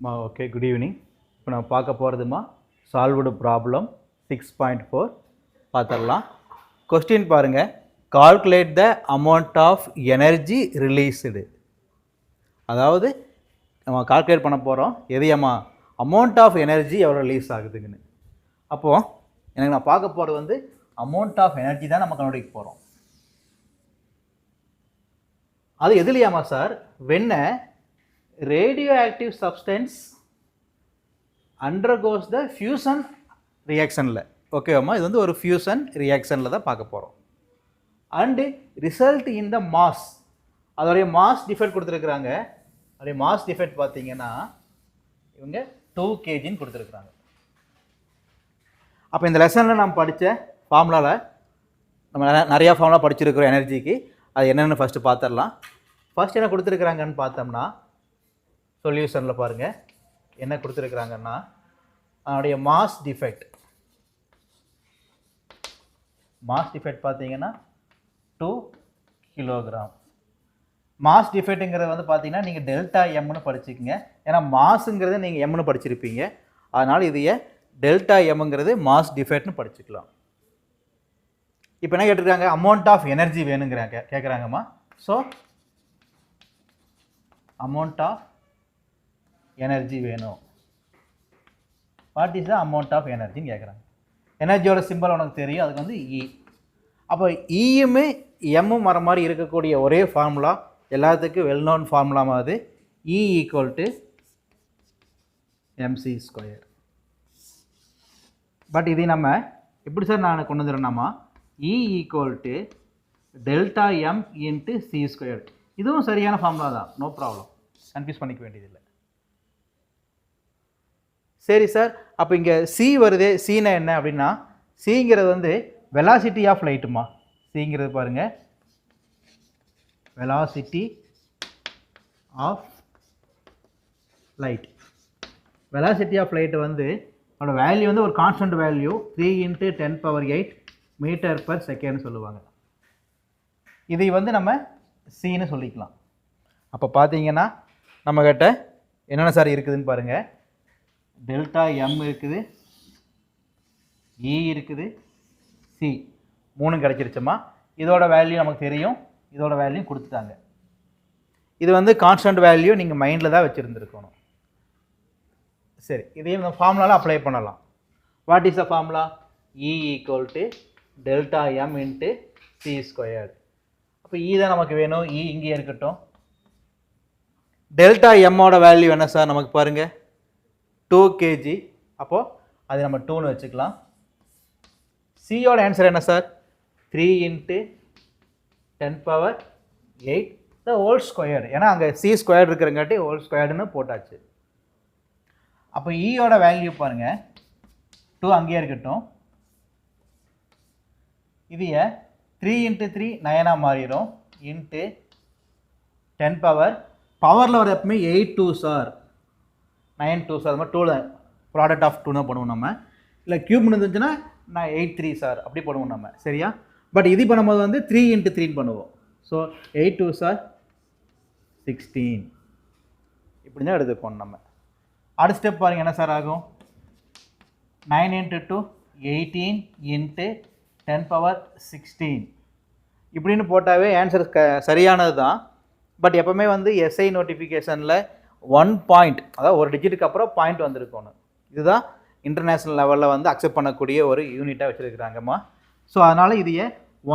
Okay, good evening. இப்போ நான் பார்க்க போகிறதுமா சால்வ்டு ப்ராப்ளம் 6.4 பார்த்துடலாம். கொஸ்டின் பாருங்கள், calculate the amount of energy released. அதாவது நம்ம கால்குலேட் பண்ண போகிறோம் எதையம்மா அமௌண்ட் ஆஃப் எனர்ஜி எவ்வளோ ரிலீஸ் ஆகுதுங்கன்னு. அப்போது எனக்கு நான் பார்க்க போகிறது வந்து அமௌண்ட் ஆஃப் எனர்ஜி தான் நம்ம கண்டுபிடிக்க போகிறோம். அது எதுலையாமா சார்? வெண்ண radioactive substance undergoes the fusion reactionல. ஓகேவாம்மா, இது வந்து ஒரு ஃபியூஷன் ரியாக்ஷனில் தான் பார்க்க போகிறோம். And result in the mass, அதோடைய மாஸ் டிஃபெக்ட் கொடுத்துருக்குறாங்க. அதோடைய மாஸ் டிஃபெக்ட் பார்த்தீங்கன்னா இவங்க 2 kgன்னு கொடுத்துருக்குறாங்க. அப்போ இந்த லெசனில் நம்ம படித்த ஃபார்முலாவில் நம்ம நிறையா ஃபார்முலா படிச்சிருக்கிறோம் எனர்ஜிக்கு. அது என்னென்னு ஃபஸ்ட்டு பார்த்துடலாம். ஃபஸ்ட் என்ன கொடுத்துருக்குறாங்கன்னு பார்த்தோம்னா, சொல்யூஷனில் பாருங்கள் என்ன கொடுத்துருக்குறாங்கன்னா, அதனுடைய மாஸ் டிஃபெக்ட் பார்த்தீங்கன்னா 2 கிலோகிராம். மாஸ் டிஃபெக்ட்டுங்கிறது வந்து பார்த்தீங்கன்னா நீங்கள் டெல்டா எம்னு படிச்சுக்கோங்க. ஏன்னா மாஸுங்கிறது நீங்கள் எம்னு படிச்சிருப்பீங்க. அதனால் இதையே டெல்டா எம்ங்கிறது மாஸ் டிஃபெக்ட்னு படிச்சுக்கலாம். இப்போ என்ன கேட்டிருக்காங்க? அமௌண்ட் ஆஃப் எனர்ஜி வேணுங்கிறாங்க கேட்குறாங்கம்மா. ஸோ அமௌண்ட் ஆஃப் எனர்ஜி வேணும். What is the amount of எனர்ஜின்னு கேட்குறாங்க. எனர்ஜியோட சிம்பிள் உனக்கு தெரியும், அதுக்கு வந்து இ. அப்போ இயுமே எம்மும் வர மாதிரி இருக்கக்கூடிய ஒரே ஃபார்முலா, எல்லாத்துக்கும் வெல் நோன் ஃபார்முலா மாதிரி, E equal to MC square. But இதை நம்ம எப்படி சார் நான் கொண்டு வந்துடுறேன்னாமா, E equal to delta M into C square. இதுவும் சரியான ஃபார்முலா தான், நோ ப்ராப்ளம், கன்ஃபியூஸ் பண்ணிக்க வேண்டியதில்லை. சரி சார், அப்போ இங்கே சி வருது. சீனா என்ன அப்படின்னா, சிங்கிறது வந்து வெலாசிட்டி ஆஃப் லைட்டுமா. சிங்கிறது பாருங்கள், velocity of light. Velocity of light வந்து அதோட வேல்யூ வந்து ஒரு constant value 3 × 10⁸ metre per second சொல்லுவாங்க. இதை வந்து நம்ம சின்னு சொல்லிக்கலாம். அப்போ பார்த்தீங்கன்னா நம்மக்கிட்ட என்னென்ன சார் இருக்குதுன்னு பாருங்கள். டெல்டா எம் இருக்குது, இ இருக்குது, சி, 3 கிடச்சிருச்சுமா. இதோட வேல்யூ நமக்கு தெரியும், இதோட வேல்யூ கொடுத்துட்டாங்க. இது வந்து கான்ஸ்டன்ட் வேல்யூ நீங்கள் மைண்டில் தான் வச்சுருந்துருக்கணும். சரி, இதையும் இந்த ஃபார்முலாவில் அப்ளை பண்ணலாம். What is the formula? E equal to delta M into C square. அப்போ இ தான் நமக்கு வேணும், இ இங்கே இருக்கட்டும். டெல்டா எம்மோட வேல்யூ என்ன சார் நமக்கு பாருங்கள், 2 kg. அப்போது அது நம்ம 2ன்னு வச்சுக்கலாம். சியோட ஆன்சர் என்ன சார்? 3 × 10⁸ the whole square. ஏன்னா அங்கே சி ஸ்கொயர் இருக்கிறங்காட்டி ஹோல் ஸ்கொயர்டுன்னு போட்டாச்சு. அப்போ ஈயோட வேல்யூ பாருங்கள், 2 அங்கேயே இருக்கட்டும். இதைய 3 × 3 9ஆக மாறிடும். இன்ட்டு 10 பவரில் வர எப்பவுமே 8 2s ஆர் 9 2s அது மாதிரி 2 ப்ராடக்ட் ஆஃப் 2 தான் பண்ணுவோம் நம்ம. இல்லை க்யூப் இருந்துச்சுன்னா நான் 8 3s ஆர் அப்படி பண்ணுவோம் நம்ம, சரியா? பட் இது பண்ணும்போது வந்து 3 × 3 பண்ணுவோம். ஸோ 8 2s ஆர் 16 இப்படி தான் எடுத்துப்போம் நம்ம. அடுத்த ஸ்டெப் பாருங்கள் என்ன சார் ஆகும். 9 × 2 18 × 10⁻16 இப்படின்னு போட்டாவே ஆன்சர் சரியானது தான். பட் எப்போவுமே வந்து எஸ்ஐ நோட்டிஃபிகேஷனில் 1 பாயிண்ட், அதாவது ஒரு டிஜிட்டுக்கு அப்புறம் பாயிண்ட் வந்திருக்கணும். இதுதான் இன்டர்நேஷ்னல் லெவலில் வந்து அக்செப்ட் பண்ணக்கூடிய ஒரு யூனிட்டாக வச்சுருக்கிறாங்கம்மா. ஸோ அதனால் இதையே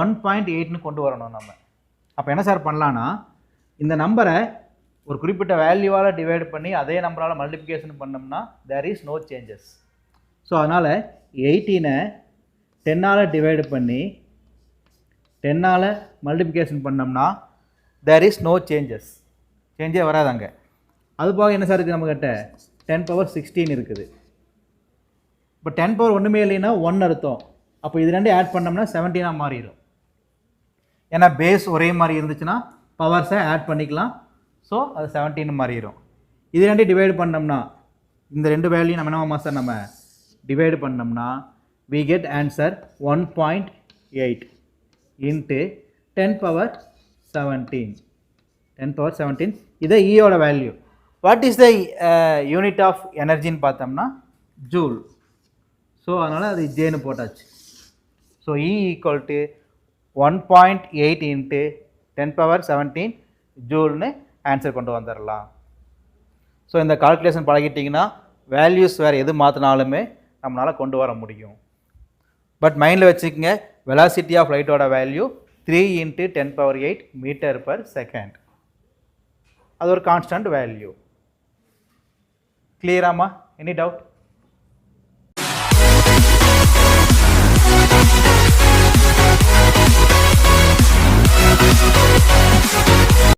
1.8ன்னு கொண்டு வரணும் நம்ம. அப்போ என்ன சார் பண்ணலான்னா, இந்த நம்பரை ஒரு குறிப்பிட்ட வேல்யூவால் டிவைட் பண்ணி அதே நம்பரால் மல்டிப்ளிகேஷன் பண்ணோம்னா there is no changes. So அதனால் 18 10ஆல் டிவைடு பண்ணி 10ஆல் மல்டிப்ளிகேஷன் பண்ணோம்னா தேர் இஸ் நோ சேஞ்சஸ், சேஞ்சே வராதாங்க. அது போக என்ன சார் இருக்குது நம்மக்கிட்ட 10⁻16 இருக்குது. இப்போ 10 ஒன்றுமே இல்லைன்னா 1 அர்த்தம். அப்போ இது ரெண்டு ஆட் பண்ணோம்னா 17ஆக மாறிடும். ஏன்னா பேஸ் ஒரே மாதிரி இருந்துச்சுன்னா பவர்ஸை ஆட் பண்ணிக்கலாம். ஸோ அது 17 மாறிடும். இது ரெண்டு டிவைடு பண்ணோம்னா, இந்த ரெண்டு வேல்யூ நம்ம என்ன சார் நம்ம டிவைடு பண்ணோம்னா we get answer 1.8 into 10⁻17. 10⁻17 இதை ஈயோட value. What is the unit of எனர்ஜின்னு பார்த்தோம்னா ஜூல். ஸோ அதனால் அது ஜேன்னு போட்டாச்சு. So E equal to 1.8 into 10^17 ஜூல்னு ஆன்சர் கொண்டு வந்துடலாம். ஸோ இந்த கால்குலேஷன் பழகிட்டிங்கன்னா வேல்யூஸ் வேறு எது மாற்றினாலுமே நம்மளால் கொண்டு வர முடியும். பட் மைண்டில் வச்சுக்கோங்க, வெலாசிட்டி ஆஃப் லைட்டோட value 3 into 10^8 metre per second. அது ஒரு கான்ஸ்டன்ட் வேல்யூ. கிளியராமா? Any doubt?